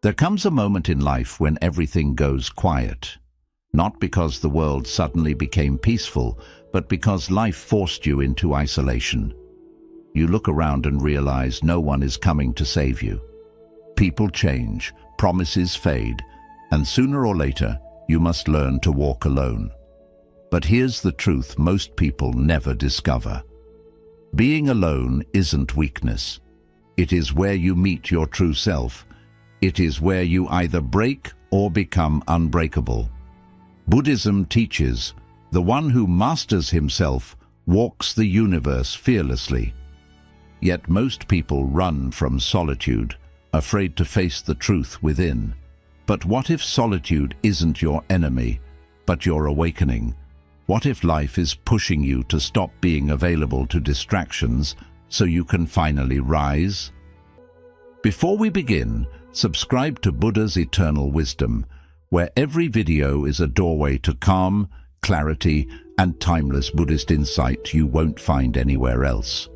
There comes a moment in life when everything goes quiet. Not because the world suddenly became peaceful, but because life forced you into isolation. You look around and realize no one is coming to save you. People change, promises fade, and sooner or later, you must learn to walk alone. But here's the truth most people never discover. Being alone isn't weakness. It is where you meet your true self. It is where you either break or become unbreakable. Buddhism teaches, the one who masters himself walks the universe fearlessly. Yet most people run from solitude, afraid to face the truth within. But what if solitude isn't your enemy, but your awakening? What if life is pushing you to stop being available to distractions so you can finally rise? Before we begin, subscribe to Buddha's Eternal Wisdom, where every video is a doorway to calm, clarity, and timeless Buddhist insight you won't find anywhere else.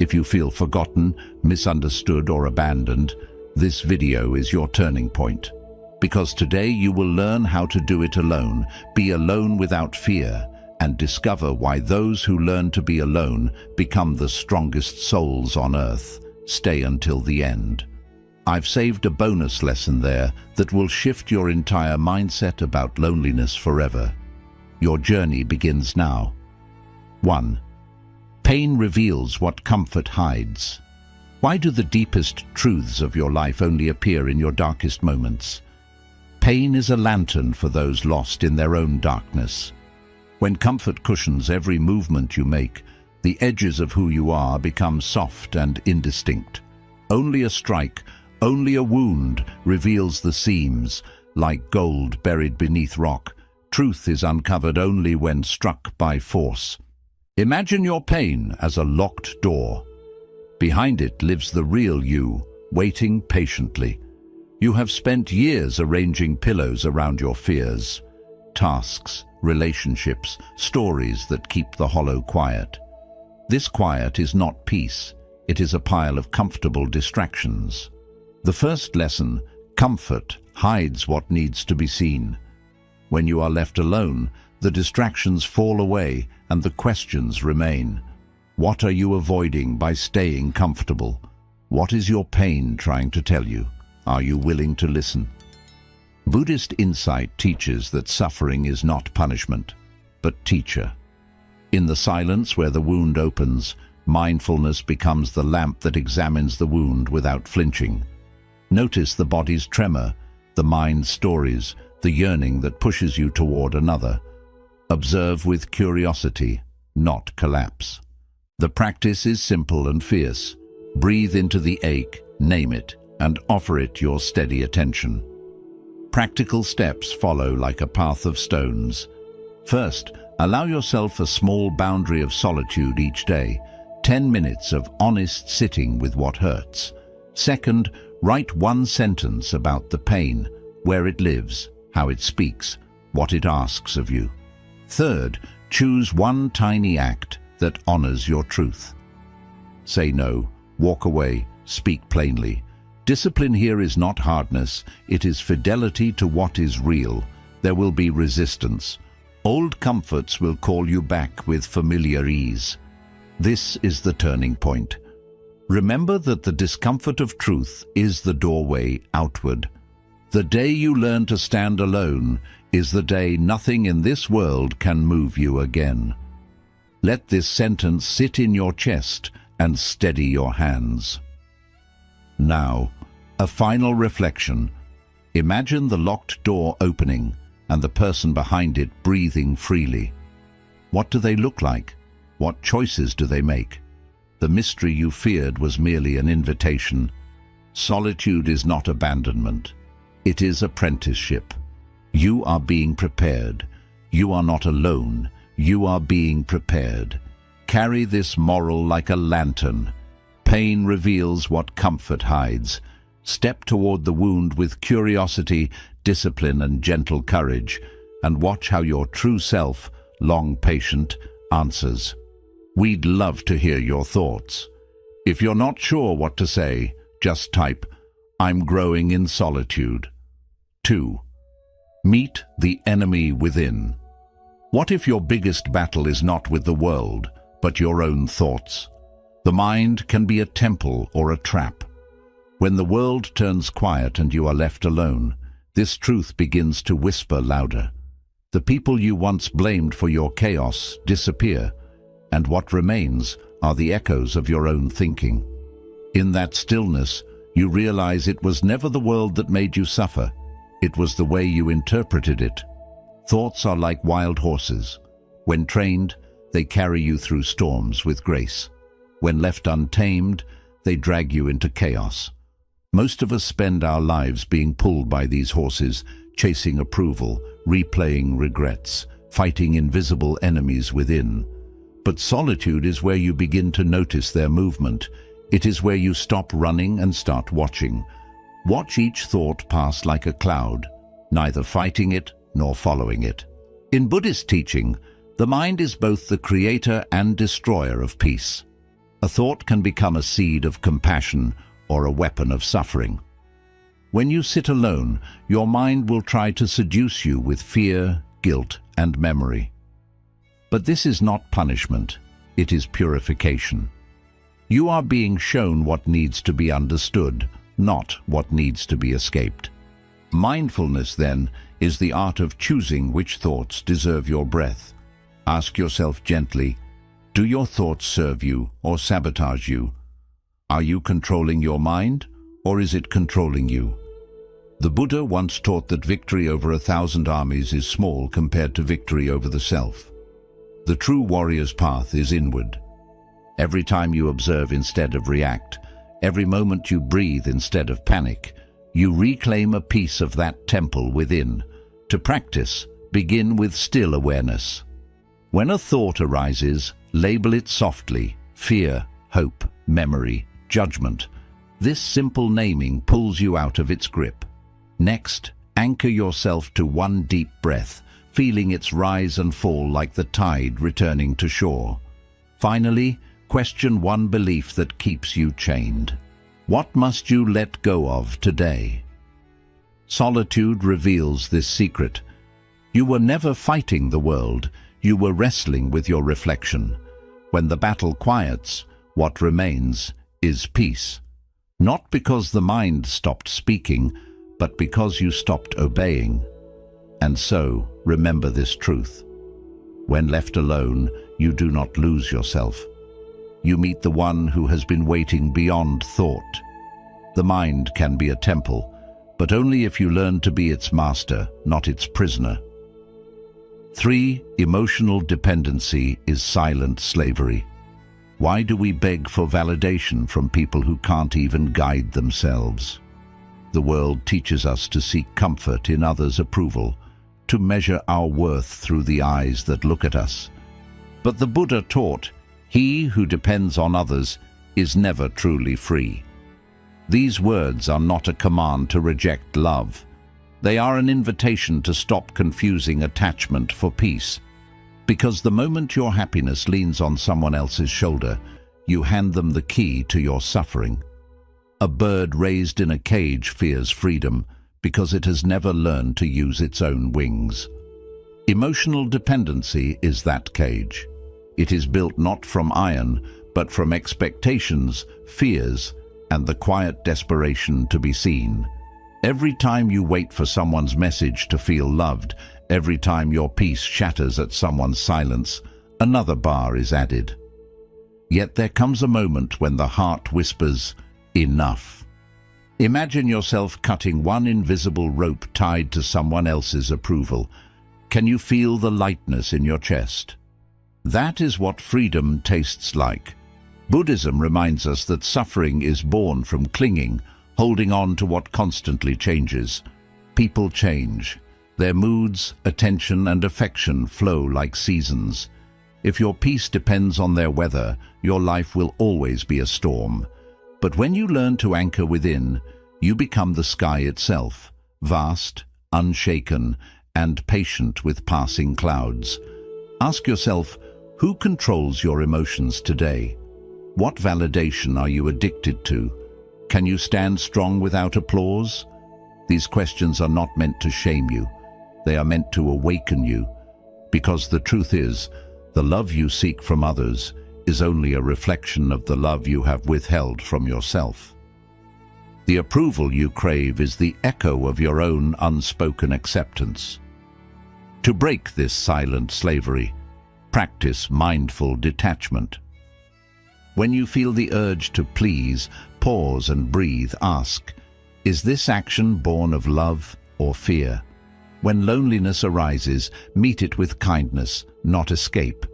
If you feel forgotten, misunderstood, or abandoned, this video is your turning point. Because today you will learn how to do it alone, be alone without fear, and discover why those who learn to be alone become the strongest souls on earth. Stay until the end. I've saved a bonus lesson there that will shift your entire mindset about loneliness forever. Your journey begins now. 1. Pain reveals what comfort hides. Why do the deepest truths of your life only appear in your darkest moments? Pain is a lantern for those lost in their own darkness. When comfort cushions every movement you make, the edges of who you are become soft and indistinct. Only a strike, only a wound reveals the seams, like gold buried beneath rock. Truth is uncovered only when struck by force. Imagine your pain as a locked door. Behind it lives the real you, waiting patiently. You have spent years arranging pillows around your fears. Tasks, relationships, stories that keep the hollow quiet. This quiet is not peace. It is a pile of comfortable distractions. The first lesson, comfort, hides what needs to be seen. When you are left alone, the distractions fall away and the questions remain. What are you avoiding by staying comfortable? What is your pain trying to tell you? Are you willing to listen? Buddhist insight teaches that suffering is not punishment, but teacher. In the silence where the wound opens, mindfulness becomes the lamp that examines the wound without flinching. Notice the body's tremor, the mind's stories, the yearning that pushes you toward another. Observe with curiosity, not collapse. The practice is simple and fierce. Breathe into the ache, name it, and offer it your steady attention. Practical steps follow like a path of stones. First, allow yourself a small boundary of solitude each day, 10 minutes of honest sitting with what hurts. Second, write one sentence about the pain, where it lives, how it speaks, what it asks of you. Third, choose one tiny act that honors your truth. Say no, walk away, speak plainly. Discipline here is not hardness, it is fidelity to what is real. There will be resistance. Old comforts will call you back with familiar ease. This is the turning point. Remember that the discomfort of truth is the doorway outward. The day you learn to stand alone is the day nothing in this world can move you again. Let this sentence sit in your chest and steady your hands. Now, a final reflection. Imagine the locked door opening and the person behind it breathing freely. What do they look like? What choices do they make? The mystery you feared was merely an invitation. Solitude is not abandonment. It is apprenticeship. You are being prepared. You are not alone. You are being prepared. Carry this moral like a lantern. Pain reveals what comfort hides. Step toward the wound with curiosity, discipline, and gentle courage, and watch how your true self, long patient, answers. We'd love to hear your thoughts. If you're not sure what to say, just type, I'm growing in solitude. 2. Meet the enemy within. What if your biggest battle is not with the world, but your own thoughts? The mind can be a temple or a trap. When the world turns quiet and you are left alone, this truth begins to whisper louder. The people you once blamed for your chaos disappear, and what remains are the echoes of your own thinking. In that stillness, you realize it was never the world that made you suffer. It was the way you interpreted it. Thoughts are like wild horses. When trained, they carry you through storms with grace. When left untamed, they drag you into chaos. Most of us spend our lives being pulled by these horses, chasing approval, replaying regrets, fighting invisible enemies within. But solitude is where you begin to notice their movement. It is where you stop running and start watching. Watch each thought pass like a cloud, neither fighting it nor following it. In Buddhist teaching, the mind is both the creator and destroyer of peace. A thought can become a seed of compassion or a weapon of suffering. When you sit alone, your mind will try to seduce you with fear, guilt, and memory. But this is not punishment, it is purification. You are being shown what needs to be understood, not what needs to be escaped. Mindfulness, then, is the art of choosing which thoughts deserve your breath. Ask yourself gently, do your thoughts serve you or sabotage you? Are you controlling your mind, or is it controlling you? The Buddha once taught that victory over 1,000 armies is small compared to victory over the self. The true warrior's path is inward. Every time you observe instead of react, every moment you breathe instead of panic, you reclaim a piece of that temple within. To practice, begin with still awareness. When a thought arises, label it softly: fear, hope, memory, judgment. This simple naming pulls you out of its grip. Next, anchor yourself to one deep breath, feeling its rise and fall like the tide returning to shore. Finally, question one belief that keeps you chained. What must you let go of today? Solitude reveals this secret. You were never fighting the world, you were wrestling with your reflection. When the battle quiets, what remains is peace. Not because the mind stopped speaking, but because you stopped obeying. And so, remember this truth. When left alone, you do not lose yourself. You meet the one who has been waiting beyond thought. The mind can be a temple, but only if you learn to be its master, not its prisoner. 3. Emotional dependency is silent slavery. Why do we beg for validation from people who can't even guide themselves? The world teaches us to seek comfort in others' approval, to measure our worth through the eyes that look at us. But the Buddha taught, he who depends on others is never truly free. These words are not a command to reject love. They are an invitation to stop confusing attachment for peace. Because the moment your happiness leans on someone else's shoulder, you hand them the key to your suffering. A bird raised in a cage fears freedom because it has never learned to use its own wings. Emotional dependency is that cage. It is built not from iron, but from expectations, fears, and the quiet desperation to be seen. Every time you wait for someone's message to feel loved, every time your peace shatters at someone's silence, another bar is added. Yet there comes a moment when the heart whispers, enough. Imagine yourself cutting one invisible rope tied to someone else's approval. Can you feel the lightness in your chest? That is what freedom tastes like. Buddhism reminds us that suffering is born from clinging, holding on to what constantly changes. People change. Their moods, attention, and affection flow like seasons. If your peace depends on their weather, your life will always be a storm. But when you learn to anchor within, you become the sky itself, vast, unshaken, and patient with passing clouds. Ask yourself, who controls your emotions today? What validation are you addicted to? Can you stand strong without applause? These questions are not meant to shame you. They are meant to awaken you. Because the truth is, the love you seek from others is only a reflection of the love you have withheld from yourself. The approval you crave is the echo of your own unspoken acceptance. To break this silent slavery, practice mindful detachment. When you feel the urge to please, pause and breathe. Ask, is this action born of love or fear? When loneliness arises, meet it with kindness, not escape.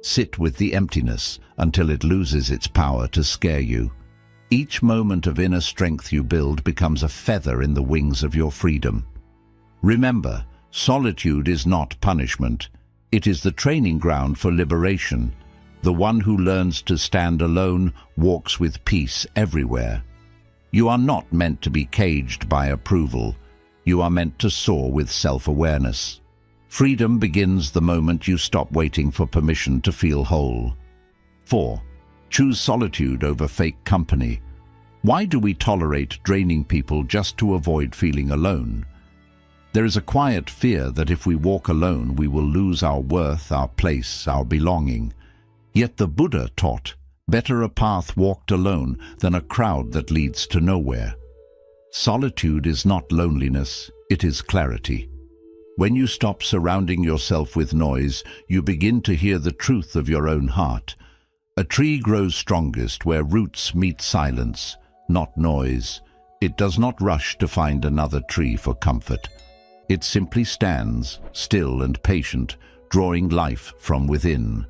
Sit with the emptiness until it loses its power to scare you. Each moment of inner strength you build becomes a feather in the wings of your freedom. Remember, solitude is not punishment. It is the training ground for liberation. The one who learns to stand alone walks with peace everywhere. You are not meant to be caged by approval. You are meant to soar with self-awareness. Freedom begins the moment you stop waiting for permission to feel whole. 4. Choose solitude over fake company. Why do we tolerate draining people just to avoid feeling alone? There is a quiet fear that if we walk alone, we will lose our worth, our place, our belonging. Yet the Buddha taught, better a path walked alone than a crowd that leads to nowhere. Solitude is not loneliness, it is clarity. When you stop surrounding yourself with noise, you begin to hear the truth of your own heart. A tree grows strongest where roots meet silence, not noise. It does not rush to find another tree for comfort. It simply stands, still and patient, drawing life from within.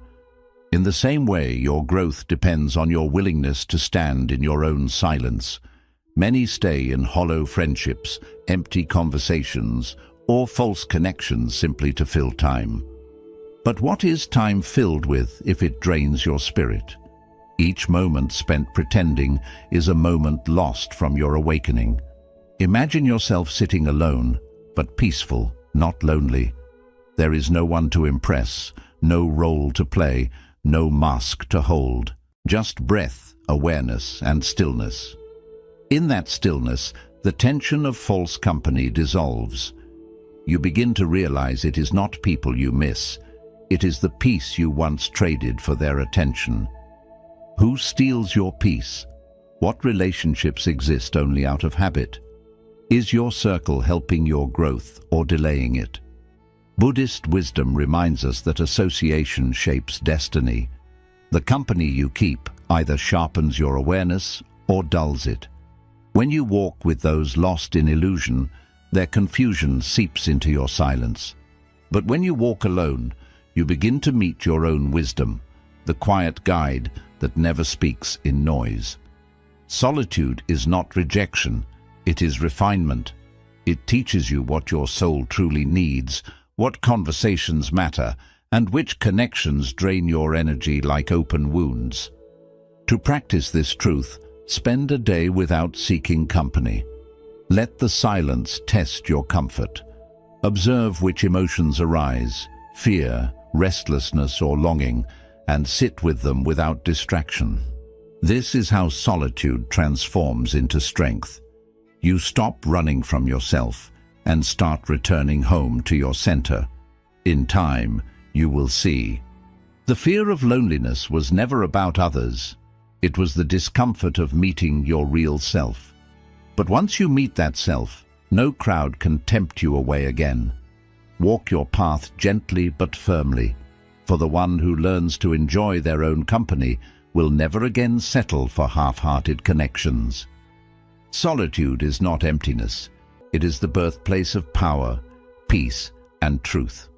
In the same way, your growth depends on your willingness to stand in your own silence. Many stay in hollow friendships, empty conversations, or false connections simply to fill time. But what is time filled with if it drains your spirit? Each moment spent pretending is a moment lost from your awakening. Imagine yourself sitting alone, but peaceful, not lonely. There is no one to impress, no role to play, no mask to hold. Just breath, awareness, and stillness. In that stillness, the tension of false company dissolves. You begin to realize it is not people you miss. It is the peace you once traded for their attention. Who steals your peace? What relationships exist only out of habit? Is your circle helping your growth or delaying it? Buddhist wisdom reminds us that association shapes destiny. The company you keep either sharpens your awareness or dulls it. When you walk with those lost in illusion, their confusion seeps into your silence. But when you walk alone, you begin to meet your own wisdom, the quiet guide that never speaks in noise. Solitude is not rejection, it is refinement. It teaches you what your soul truly needs, what conversations matter, and which connections drain your energy like open wounds. To practice this truth, spend a day without seeking company. Let the silence test your comfort. Observe which emotions arise, fear, restlessness, or longing, and sit with them without distraction. This is how solitude transforms into strength. You stop running from yourself and start returning home to your center. In time, you will see. The fear of loneliness was never about others. It was the discomfort of meeting your real self. But once you meet that self, no crowd can tempt you away again. Walk your path gently but firmly, for the one who learns to enjoy their own company will never again settle for half-hearted connections. Solitude is not emptiness. It is the birthplace of power, peace, and truth.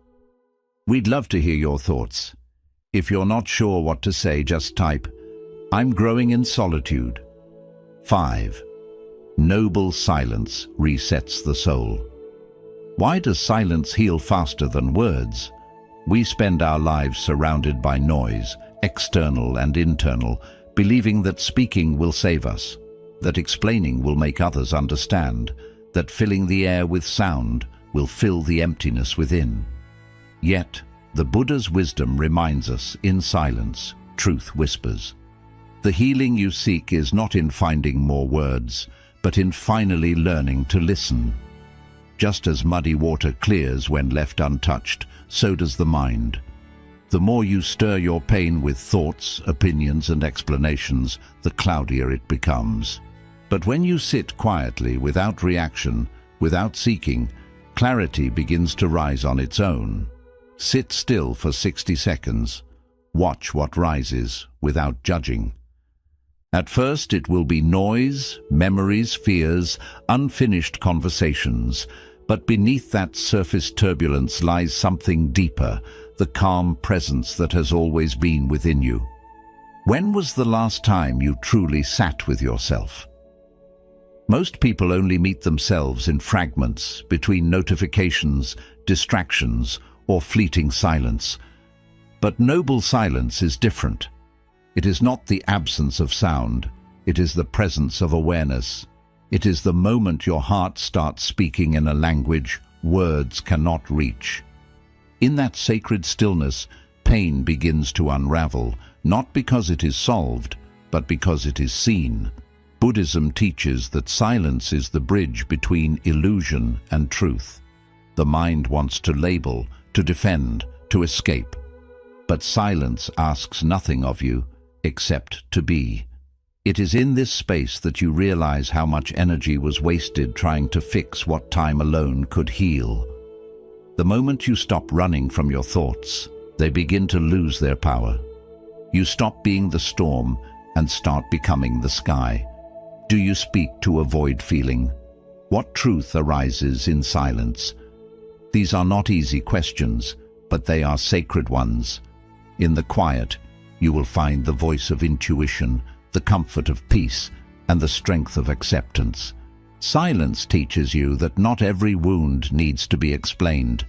We'd love to hear your thoughts. If you're not sure what to say, just type, "I'm growing in solitude." 5. Noble silence resets the soul. Why does silence heal faster than words? We spend our lives surrounded by noise, external and internal, believing that speaking will save us, that explaining will make others understand, that filling the air with sound will fill the emptiness within. Yet, the Buddha's wisdom reminds us, in silence, truth whispers. The healing you seek is not in finding more words, but in finally learning to listen. Just as muddy water clears when left untouched, so does the mind. The more you stir your pain with thoughts, opinions, and explanations, the cloudier it becomes. But when you sit quietly, without reaction, without seeking, clarity begins to rise on its own. Sit still for 60 seconds. Watch what rises, without judging. At first it will be noise, memories, fears, unfinished conversations. But beneath that surface turbulence lies something deeper, the calm presence that has always been within you. When was the last time you truly sat with yourself? Most people only meet themselves in fragments, between notifications, distractions, or fleeting silence. But noble silence is different. It is not the absence of sound, it is the presence of awareness. It is the moment your heart starts speaking in a language words cannot reach. In that sacred stillness, pain begins to unravel, not because it is solved, but because it is seen. Buddhism teaches that silence is the bridge between illusion and truth. The mind wants to label, to defend, to escape. But silence asks nothing of you except to be. It is in this space that you realize how much energy was wasted trying to fix what time alone could heal. The moment you stop running from your thoughts, they begin to lose their power. You stop being the storm and start becoming the sky. Do you speak to avoid feeling? What truth arises in silence? These are not easy questions, but they are sacred ones. In the quiet, you will find the voice of intuition, the comfort of peace, and the strength of acceptance. Silence teaches you that not every wound needs to be explained.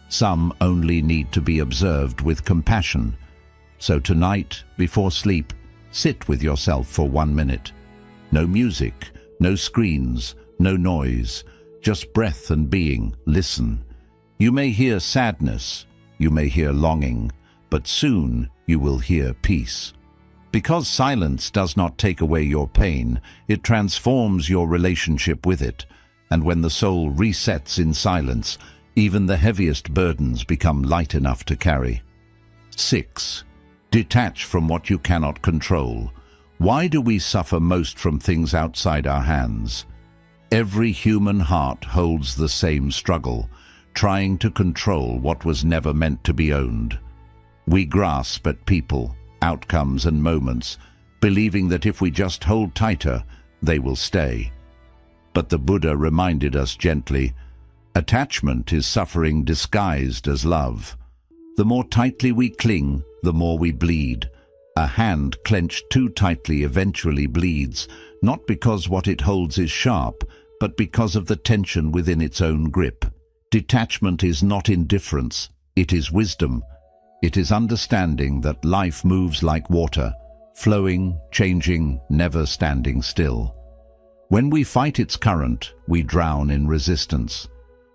Some only need to be observed with compassion. So tonight, before sleep, sit with yourself for 1 minute. No music, no screens, no noise, just breath and being. Listen. You may hear sadness, you may hear longing, but soon you will hear peace. Because silence does not take away your pain, it transforms your relationship with it. And when the soul resets in silence, even the heaviest burdens become light enough to carry. 6. Detach from what you cannot control. Why do we suffer most from things outside our hands? Every human heart holds the same struggle, trying to control what was never meant to be owned. We grasp at people, outcomes and moments, believing that if we just hold tighter, they will stay. But the Buddha reminded us gently, attachment is suffering disguised as love. The more tightly we cling, the more we bleed. A hand clenched too tightly eventually bleeds, not because what it holds is sharp, but because of the tension within its own grip. Detachment is not indifference, it is wisdom. It is understanding that life moves like water, flowing, changing, never standing still. When we fight its current, we drown in resistance.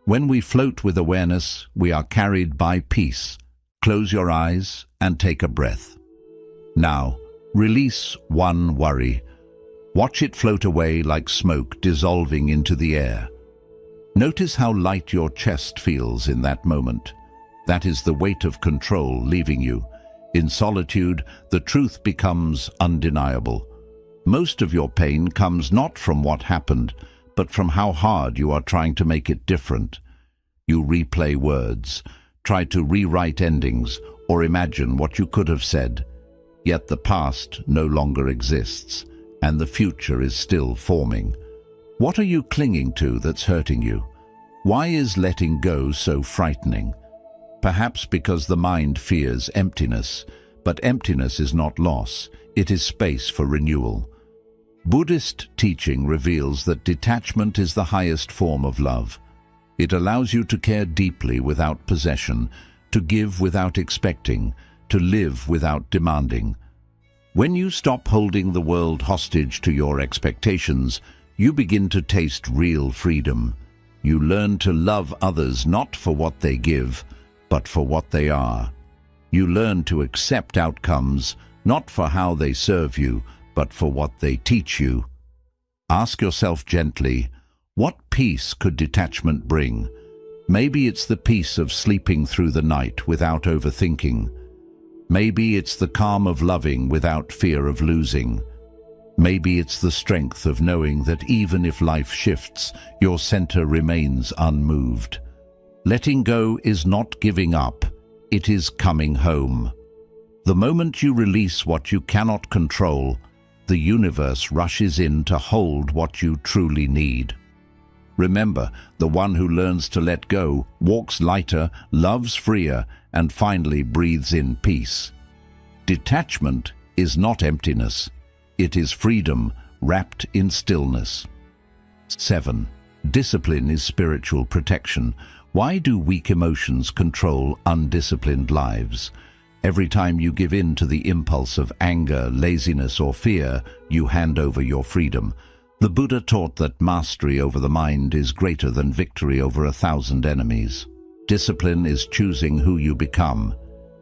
When we float with awareness, we are carried by peace. Close your eyes and take a breath. Now, release one worry. Watch it float away like smoke dissolving into the air. Notice how light your chest feels in that moment. That is the weight of control leaving you. In solitude, the truth becomes undeniable. Most of your pain comes not from what happened, but from how hard you are trying to make it different. You replay words, try to rewrite endings, or imagine what you could have said. Yet the past no longer exists, and the future is still forming. What are you clinging to that's hurting you? Why is letting go so frightening? Perhaps because the mind fears emptiness, but emptiness is not loss, it is space for renewal. Buddhist teaching reveals that detachment is the highest form of love. It allows you to care deeply without possession, to give without expecting, to live without demanding. When you stop holding the world hostage to your expectations, you begin to taste real freedom. You learn to love others not for what they give, but for what they are. You learn to accept outcomes, not for how they serve you, but for what they teach you. Ask yourself gently, what peace could detachment bring? Maybe it's the peace of sleeping through the night without overthinking. Maybe it's the calm of loving without fear of losing. Maybe it's the strength of knowing that even if life shifts, your center remains unmoved. Letting go is not giving up, it is coming home. The moment you release what you cannot control, the universe rushes in to hold what you truly need. Remember, the one who learns to let go walks lighter, loves freer, and finally breathes in peace. Detachment is not emptiness. It is freedom wrapped in stillness. 7. Discipline is spiritual protection. Why do weak emotions control undisciplined lives? Every time you give in to the impulse of anger, laziness, or fear, you hand over your freedom. The Buddha taught that mastery over the mind is greater than victory over 1,000 enemies. Discipline is choosing who you become.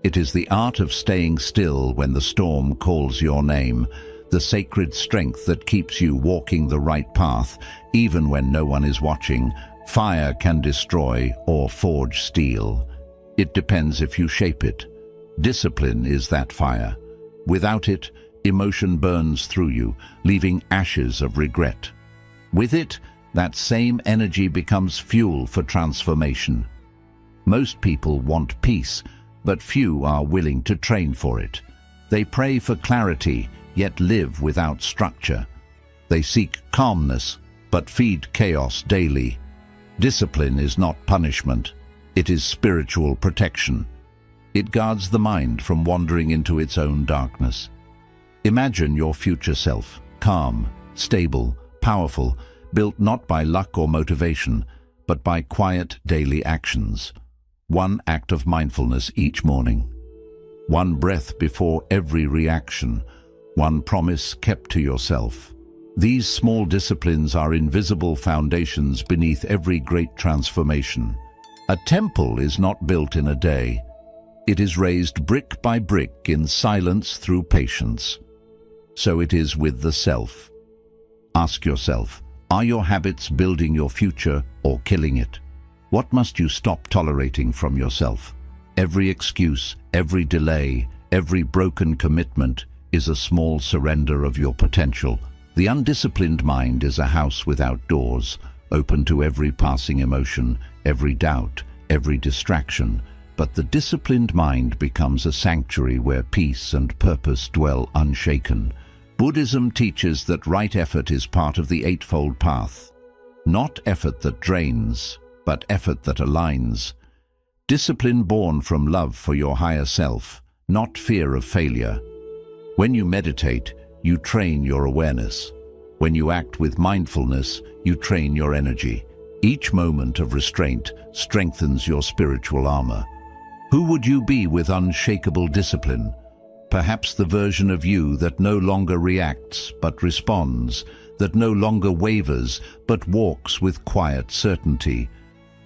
It is the art of staying still when the storm calls your name, the sacred strength that keeps you walking the right path, even when no one is watching. Fire can destroy or forge steel. It depends if you shape it. Discipline is that fire. Without it, emotion burns through you, leaving ashes of regret. With it, that same energy becomes fuel for transformation. Most people want peace, but few are willing to train for it. They pray for clarity, yet live without structure. They seek calmness, but feed chaos daily. Discipline is not punishment. It is spiritual protection. It guards the mind from wandering into its own darkness. Imagine your future self, calm, stable, powerful, built not by luck or motivation, but by quiet daily actions. One act of mindfulness each morning. One breath before every reaction. One promise kept to yourself. These small disciplines are invisible foundations beneath every great transformation. A temple is not built in a day. It is raised brick by brick in silence through patience. So it is with the self. Ask yourself, are your habits building your future or killing it? What must you stop tolerating from yourself? Every excuse, every delay, every broken commitment is a small surrender of your potential. The undisciplined mind is a house without doors, open to every passing emotion, every doubt, every distraction. But the disciplined mind becomes a sanctuary where peace and purpose dwell unshaken. Buddhism teaches that right effort is part of the Eightfold Path. Not effort that drains, but effort that aligns. Discipline born from love for your higher self, not fear of failure. When you meditate, you train your awareness. When you act with mindfulness, you train your energy. Each moment of restraint strengthens your spiritual armor. Who would you be with unshakable discipline? Perhaps the version of you that no longer reacts but responds, that no longer wavers but walks with quiet certainty.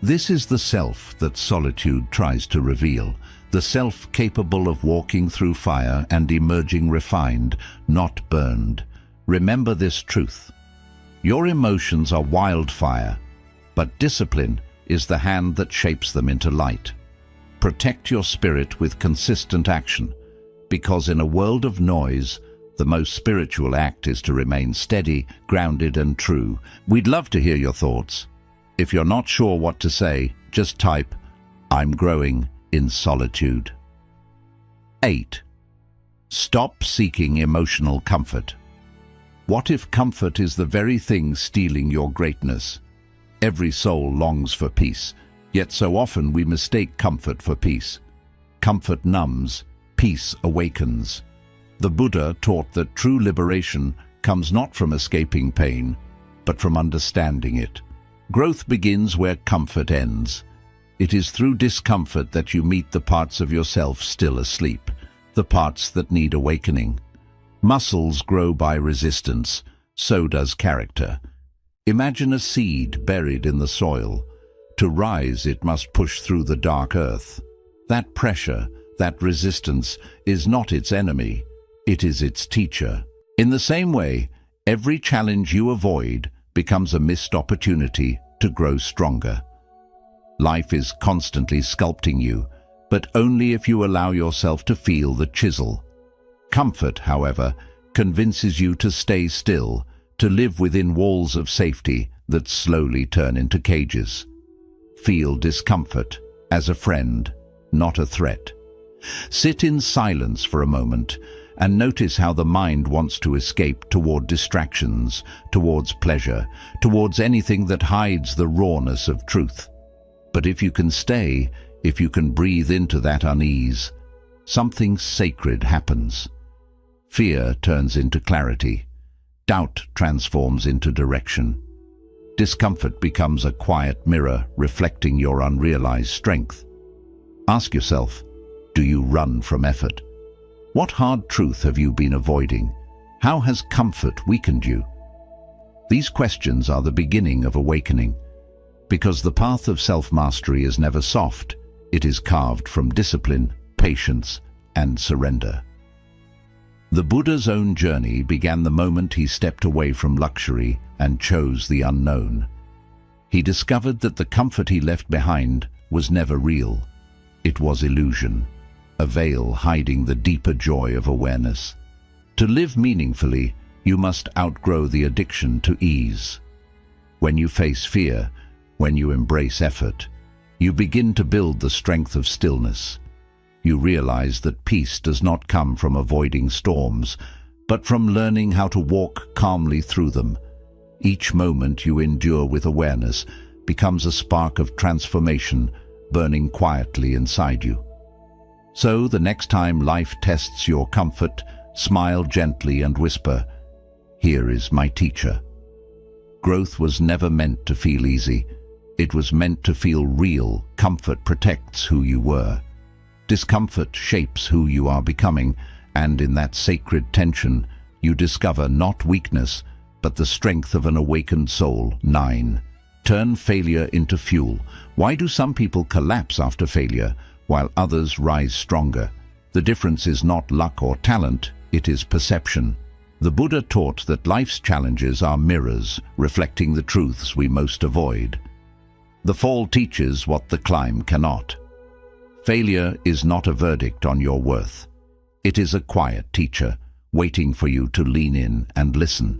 This is the self that solitude tries to reveal, the self capable of walking through fire and emerging refined, not burned. Remember this truth. Your emotions are wildfire, but discipline is the hand that shapes them into light. Protect your spirit with consistent action, because in a world of noise, the most spiritual act is to remain steady, grounded, and true. We'd love to hear your thoughts. If you're not sure what to say, just type, "I'm growing in solitude." 8. Stop seeking emotional comfort. What if comfort is the very thing stealing your greatness? Every soul longs for peace, yet so often we mistake comfort for peace. Comfort numbs, peace awakens. The Buddha taught that true liberation comes not from escaping pain, but from understanding it. Growth begins where comfort ends. It is through discomfort that you meet the parts of yourself still asleep, the parts that need awakening. Muscles grow by resistance, so does character. Imagine a seed buried in the soil. To rise, it must push through the dark earth. That pressure, that resistance, is not its enemy, it is its teacher. In the same way, every challenge you avoid becomes a missed opportunity to grow stronger. Life is constantly sculpting you, but only if you allow yourself to feel the chisel. Comfort, however, convinces you to stay still, to live within walls of safety that slowly turn into cages. Feel discomfort as a friend, not a threat. Sit in silence for a moment and notice how the mind wants to escape toward distractions, towards pleasure, towards anything that hides the rawness of truth. But if you can stay, if you can breathe into that unease, something sacred happens. Fear turns into clarity. Doubt transforms into direction. Discomfort becomes a quiet mirror reflecting your unrealized strength. Ask yourself, do you run from effort? What hard truth have you been avoiding? How has comfort weakened you? These questions are the beginning of awakening, because the path of self-mastery is never soft. It is carved from discipline, patience, and surrender. The Buddha's own journey began the moment he stepped away from luxury and chose the unknown. He discovered that the comfort he left behind was never real. It was illusion, a veil hiding the deeper joy of awareness. To live meaningfully, you must outgrow the addiction to ease. When you face fear, when you embrace effort, you begin to build the strength of stillness. You realize that peace does not come from avoiding storms, but from learning how to walk calmly through them. Each moment you endure with awareness becomes a spark of transformation burning quietly inside you. So the next time life tests your comfort, smile gently and whisper, "Here is my teacher." Growth was never meant to feel easy. It was meant to feel real. Comfort protects who you were. Discomfort shapes who you are becoming, and in that sacred tension, you discover not weakness, but the strength of an awakened soul. 9. Turn failure into fuel. Why do some people collapse after failure, while others rise stronger? The difference is not luck or talent, it is perception. The Buddha taught that life's challenges are mirrors, reflecting the truths we most avoid. The fall teaches what the climb cannot. Failure is not a verdict on your worth. It is a quiet teacher, waiting for you to lean in and listen.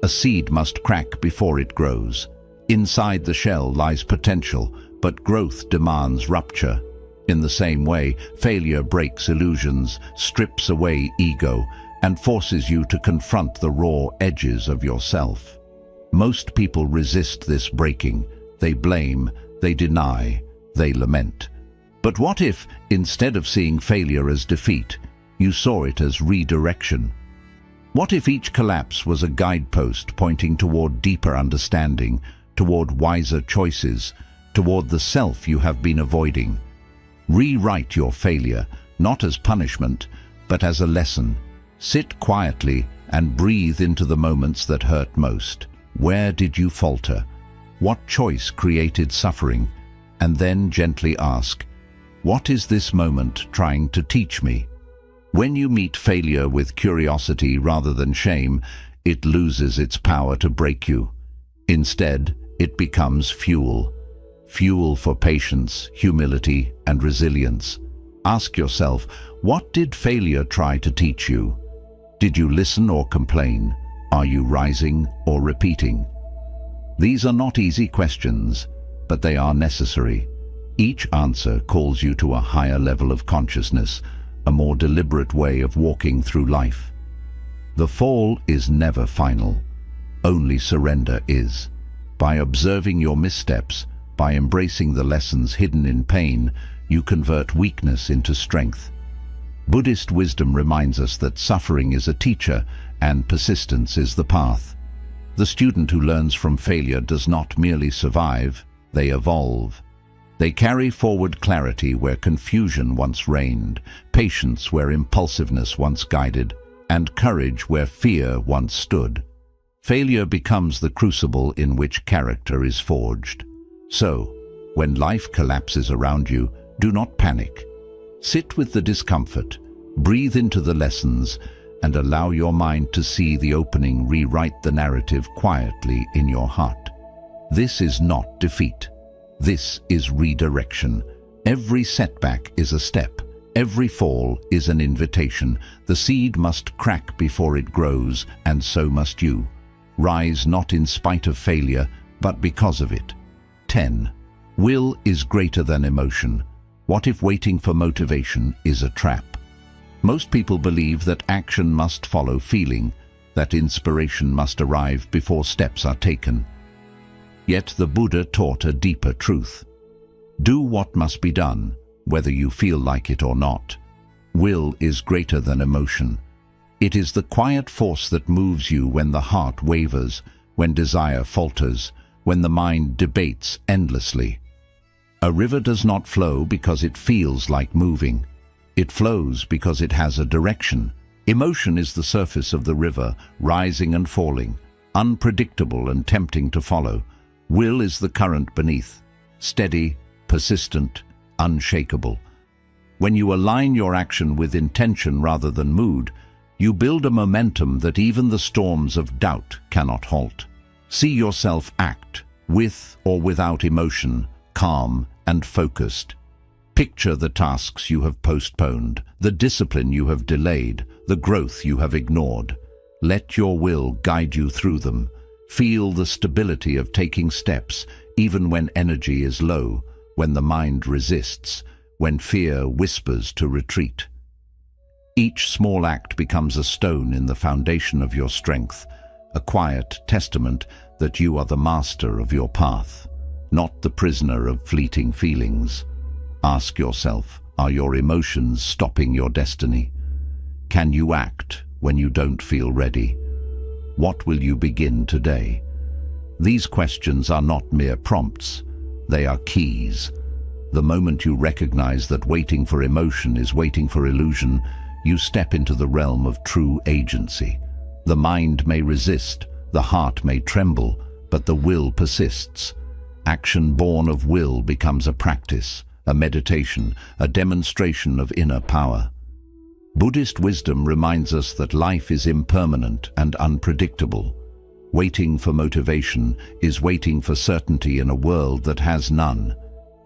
A seed must crack before it grows. Inside the shell lies potential, but growth demands rupture. In the same way, failure breaks illusions, strips away ego, and forces you to confront the raw edges of yourself. Most people resist this breaking. They blame, they deny, they lament. But what if, instead of seeing failure as defeat, you saw it as redirection? What if each collapse was a guidepost pointing toward deeper understanding, toward wiser choices, toward the self you have been avoiding? Rewrite your failure, not as punishment, but as a lesson. Sit quietly and breathe into the moments that hurt most. Where did you falter? What choice created suffering? And then gently ask, what is this moment trying to teach me? When you meet failure with curiosity rather than shame, it loses its power to break you. Instead, it becomes fuel. Fuel for patience, humility, and resilience. Ask yourself, what did failure try to teach you? Did you listen or complain? Are you rising or repeating? These are not easy questions, but they are necessary. Each answer calls you to a higher level of consciousness, a more deliberate way of walking through life. The fall is never final. Only surrender is. By observing your missteps, by embracing the lessons hidden in pain, you convert weakness into strength. Buddhist wisdom reminds us that suffering is a teacher and persistence is the path. The student who learns from failure does not merely survive, they evolve. They carry forward clarity where confusion once reigned, patience where impulsiveness once guided, and courage where fear once stood. Failure becomes the crucible in which character is forged. So, when life collapses around you, do not panic. Sit with the discomfort, breathe into the lessons, and allow your mind to see the opening rewrite the narrative quietly in your heart. This is not defeat. This is redirection. Every setback is a step. Every fall is an invitation. The seed must crack before it grows, and so must you. Rise not in spite of failure, but because of it. 10. Will is greater than emotion. What if waiting for motivation is a trap? Most people believe that action must follow feeling, that inspiration must arrive before steps are taken. Yet the Buddha taught a deeper truth. Do what must be done, whether you feel like it or not. Will is greater than emotion. It is the quiet force that moves you when the heart wavers, when desire falters, when the mind debates endlessly. A river does not flow because it feels like moving. It flows because it has a direction. Emotion is the surface of the river, rising and falling, unpredictable and tempting to follow. Will is the current beneath, steady, persistent, unshakable. When you align your action with intention rather than mood, you build a momentum that even the storms of doubt cannot halt. See yourself act, with or without emotion, calm and focused. Picture the tasks you have postponed, the discipline you have delayed, the growth you have ignored. Let your will guide you through them. Feel the stability of taking steps, even when energy is low, when the mind resists, when fear whispers to retreat. Each small act becomes a stone in the foundation of your strength, a quiet testament that you are the master of your path, not the prisoner of fleeting feelings. Ask yourself, are your emotions stopping your destiny? Can you act when you don't feel ready? What will you begin today? These questions are not mere prompts, they are keys. The moment you recognize that waiting for emotion is waiting for illusion, you step into the realm of true agency. The mind may resist, the heart may tremble, but the will persists. Action born of will becomes a practice, a meditation, a demonstration of inner power. Buddhist wisdom reminds us that life is impermanent and unpredictable. Waiting for motivation is waiting for certainty in a world that has none.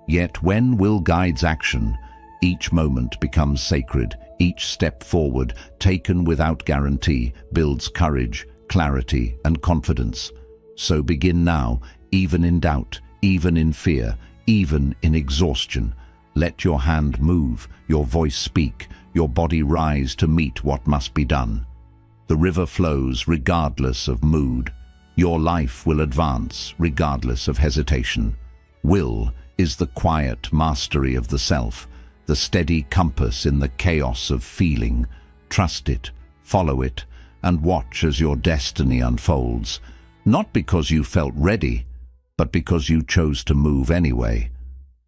Yet when will guides action, each moment becomes sacred, each step forward, taken without guarantee, builds courage, clarity, and confidence. So begin now, even in doubt, even in fear, even in exhaustion. Let your hand move, your voice speak, your body rise to meet what must be done. The river flows regardless of mood. Your life will advance regardless of hesitation. Will is the quiet mastery of the self, the steady compass in the chaos of feeling. Trust it, follow it, and watch as your destiny unfolds, not because you felt ready, but because you chose to move anyway.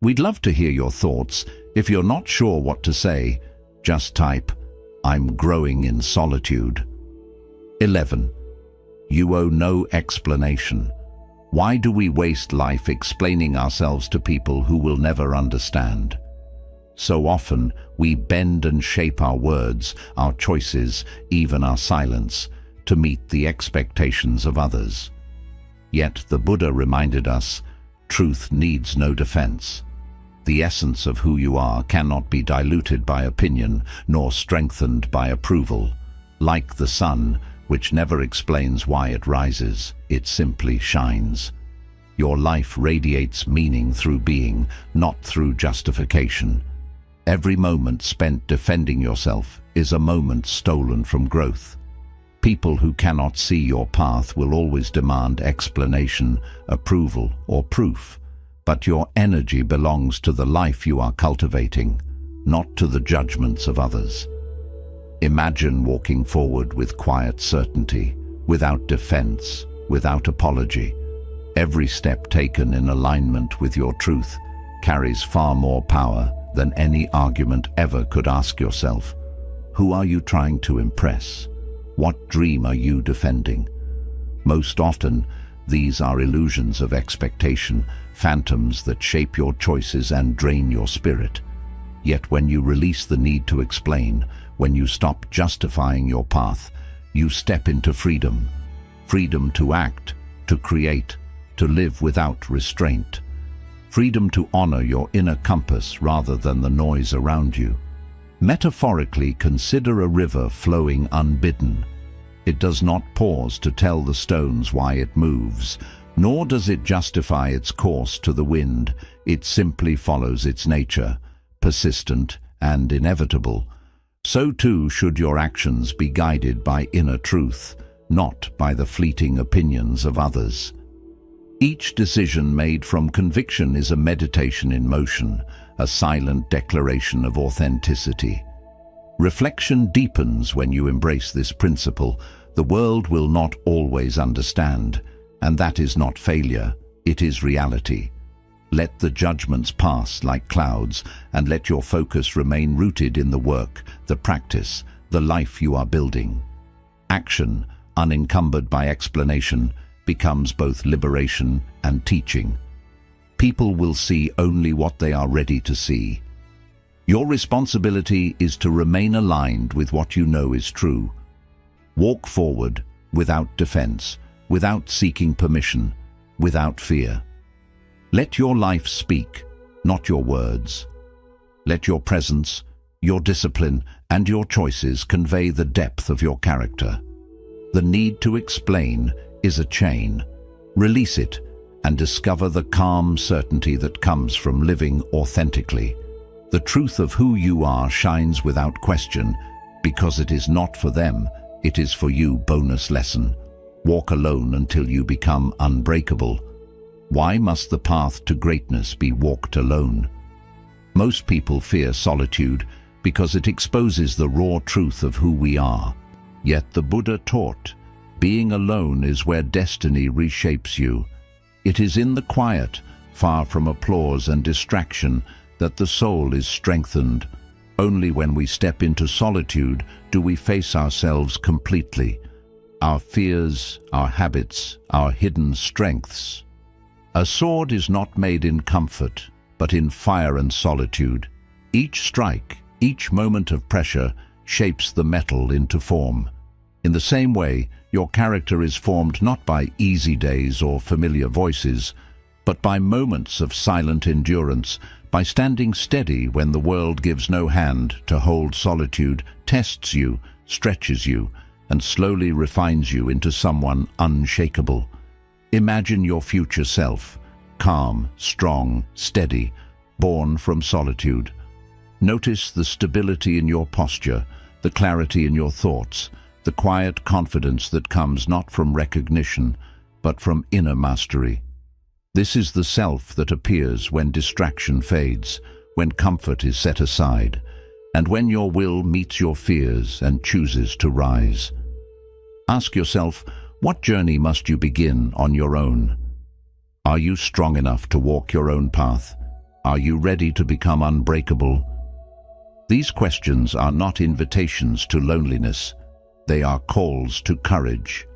We'd love to hear your thoughts. If you're not sure what to say, just type, "I'm growing in solitude." 11. You owe no explanation. Why do we waste life explaining ourselves to people who will never understand? So often, we bend and shape our words, our choices, even our silence, to meet the expectations of others. Yet the Buddha reminded us, truth needs no defense. The essence of who you are cannot be diluted by opinion, nor strengthened by approval. Like the sun, which never explains why it rises, it simply shines. Your life radiates meaning through being, not through justification. Every moment spent defending yourself is a moment stolen from growth. People who cannot see your path will always demand explanation, approval, or proof. But your energy belongs to the life you are cultivating, not to the judgments of others. Imagine walking forward with quiet certainty, without defense, without apology. Every step taken in alignment with your truth carries far more power than any argument ever could. Ask yourself, who are you trying to impress? What dream are you defending? Most often, these are illusions of expectation, phantoms that shape your choices and drain your spirit. Yet when you release the need to explain, when you stop justifying your path, you step into freedom. Freedom to act, to create, to live without restraint. Freedom to honor your inner compass rather than the noise around you. Metaphorically, consider a river flowing unbidden. It does not pause to tell the stones why it moves, nor does it justify its course to the wind. It simply follows its nature, persistent and inevitable. So too should your actions be guided by inner truth, not by the fleeting opinions of others. Each decision made from conviction is a meditation in motion, a silent declaration of authenticity. Reflection deepens when you embrace this principle. The world will not always understand, and that is not failure, it is reality. Let the judgments pass like clouds, and let your focus remain rooted in the work, the practice, the life you are building. Action, unencumbered by explanation, becomes both liberation and teaching. People will see only what they are ready to see. Your responsibility is to remain aligned with what you know is true. Walk forward without defense, without seeking permission, without fear. Let your life speak, not your words. Let your presence, your discipline, and your choices convey the depth of your character. The need to explain is a chain. Release it and discover the calm certainty that comes from living authentically. The truth of who you are shines without question, because it is not for them, it is for you. Bonus lesson. Walk alone until you become unbreakable. Why must the path to greatness be walked alone? Most people fear solitude because it exposes the raw truth of who we are. Yet the Buddha taught, being alone is where destiny reshapes you. It is in the quiet, far from applause and distraction, that the soul is strengthened. Only when we step into solitude do we face ourselves completely, our fears, our habits, our hidden strengths. A sword is not made in comfort, but in fire and solitude. Each strike, each moment of pressure, shapes the metal into form. In the same way, your character is formed not by easy days or familiar voices, but by moments of silent endurance, by standing steady when the world gives no hand to hold. Solitude tests you, stretches you, and slowly refines you into someone unshakable. Imagine your future self, calm, strong, steady, born from solitude. Notice the stability in your posture, the clarity in your thoughts, the quiet confidence that comes not from recognition, but from inner mastery. This is the self that appears when distraction fades, when comfort is set aside, and when your will meets your fears and chooses to rise. Ask yourself, what journey must you begin on your own? Are you strong enough to walk your own path? Are you ready to become unbreakable? These questions are not invitations to loneliness. They are calls to courage.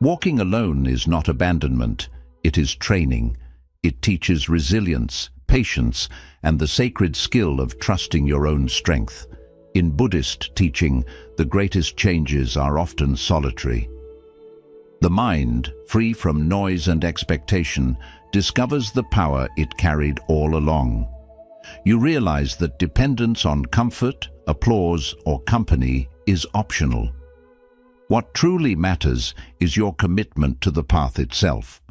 Walking alone is not abandonment, it is training. It teaches resilience, patience, and the sacred skill of trusting your own strength. In Buddhist teaching, the greatest changes are often solitary. The mind, free from noise and expectation, discovers the power it carried all along. You realize that dependence on comfort, applause, or company is optional. What truly matters is your commitment to the path itself.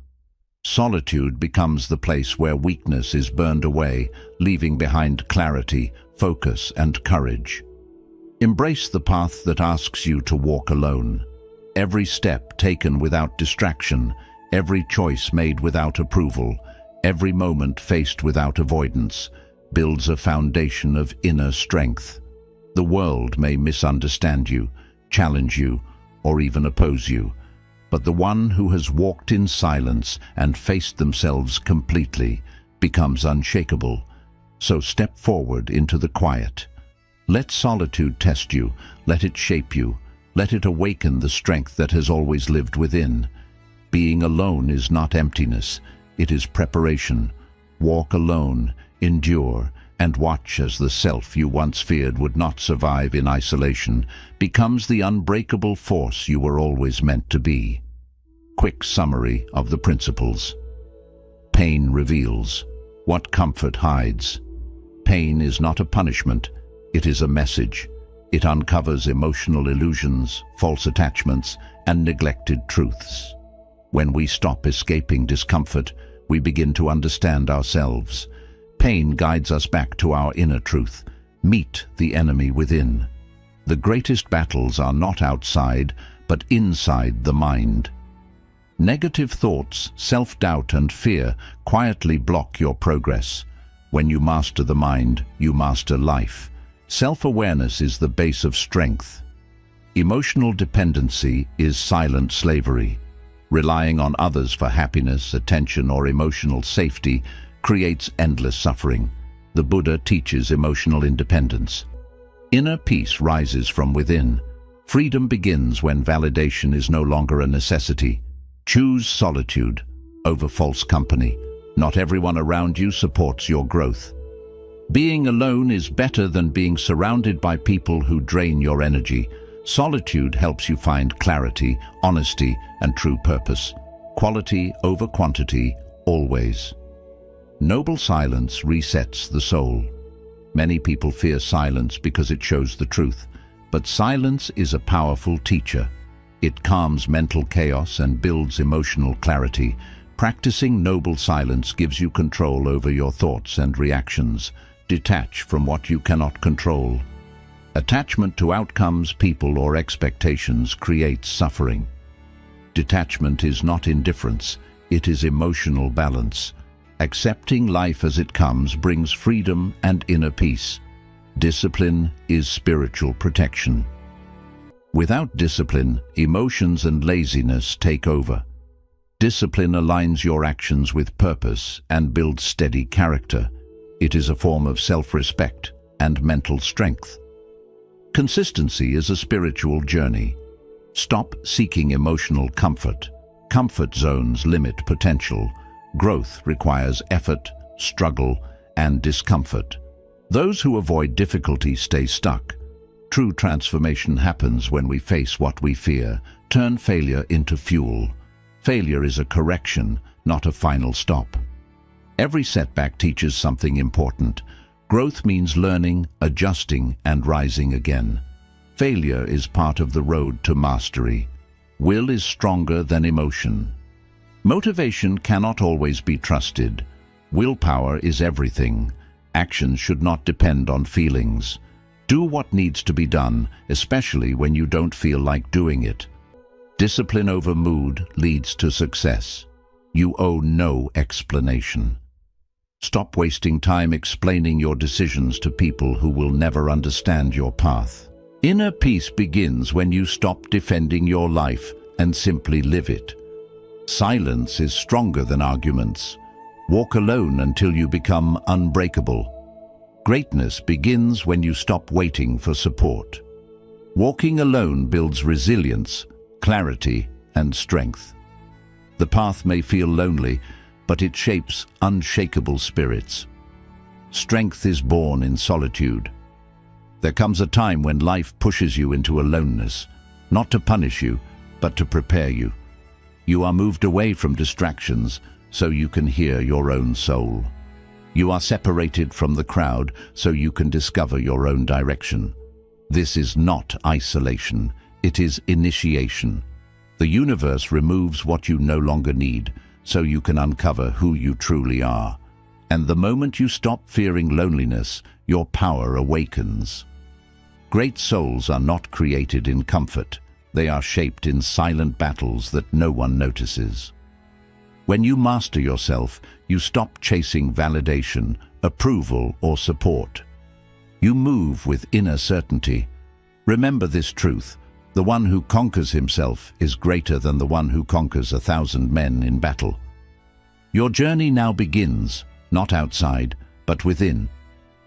Solitude becomes the place where weakness is burned away, leaving behind clarity, focus, and courage. Embrace the path that asks you to walk alone. Every step taken without distraction, every choice made without approval, every moment faced without avoidance, builds a foundation of inner strength. The world may misunderstand you, challenge you, or even oppose you, but the one who has walked in silence and faced themselves completely becomes unshakable. So step forward into the quiet. Let solitude test you, let it shape you, let it awaken the strength that has always lived within. Being alone is not emptiness, it is preparation. Walk alone, endure, and watch as the self you once feared would not survive in isolation becomes the unbreakable force you were always meant to be. Quick summary of the principles. Pain reveals what comfort hides. Pain is not a punishment, it is a message. It uncovers emotional illusions, false attachments, and neglected truths. When we stop escaping discomfort, we begin to understand ourselves. Pain guides us back to our inner truth. Meet the enemy within. The greatest battles are not outside, but inside the mind. Negative thoughts, self-doubt, and fear quietly block your progress. When you master the mind, you master life. Self-awareness is the base of strength. Emotional dependency is silent slavery. Relying on others for happiness, attention, or emotional safety creates endless suffering. The Buddha teaches emotional independence. Inner peace rises from within. Freedom begins when validation is no longer a necessity. Choose solitude over false company. Not everyone around you supports your growth. Being alone is better than being surrounded by people who drain your energy. Solitude helps you find clarity, honesty, and true purpose. Quality over quantity, always. Noble silence resets the soul. Many people fear silence because it shows the truth, but silence is a powerful teacher. It calms mental chaos and builds emotional clarity. Practicing noble silence gives you control over your thoughts and reactions. Detach from what you cannot control. Attachment to outcomes, people, or expectations creates suffering. Detachment is not indifference, it is emotional balance. Accepting life as it comes brings freedom and inner peace. Discipline is spiritual protection. Without discipline, emotions and laziness take over. Discipline aligns your actions with purpose and builds steady character. It is a form of self-respect and mental strength. Consistency is a spiritual journey. Stop seeking emotional comfort. Comfort zones limit potential. Growth requires effort, struggle, and discomfort. Those who avoid difficulty stay stuck. True transformation happens when we face what we fear, turn failure into fuel. Failure is a correction, not a final stop. Every setback teaches something important. Growth means learning, adjusting, and rising again. Failure is part of the road to mastery. Will is stronger than emotion. Motivation cannot always be trusted. Willpower is everything. Actions should not depend on feelings. Do what needs to be done, especially when you don't feel like doing it. Discipline over mood leads to success. You owe no explanation. Stop wasting time explaining your decisions to people who will never understand your path. Inner peace begins when you stop defending your life and simply live it. Silence is stronger than arguments. Walk alone until you become unbreakable. Greatness begins when you stop waiting for support. Walking alone builds resilience, clarity, and strength. The path may feel lonely, but it shapes unshakable spirits. Strength is born in solitude. There comes a time when life pushes you into aloneness, not to punish you, but to prepare you. You are moved away from distractions so you can hear your own soul. You are separated from the crowd so you can discover your own direction. This is not isolation, it is initiation. The universe removes what you no longer need, so you can uncover who you truly are. And the moment you stop fearing loneliness, your power awakens. Great souls are not created in comfort. They are shaped in silent battles that no one notices. When you master yourself, you stop chasing validation, approval, or support. You move with inner certainty. Remember this truth: the one who conquers himself is greater than the one who conquers 1,000 men in battle. Your journey now begins, not outside, but within.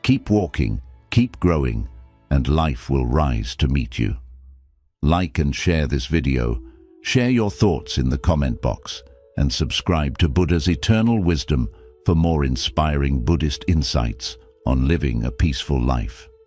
Keep walking, keep growing, and life will rise to meet you. Like and share this video, share your thoughts in the comment box, and subscribe to Buddha's Eternal Wisdom for more inspiring Buddhist insights on living a peaceful life.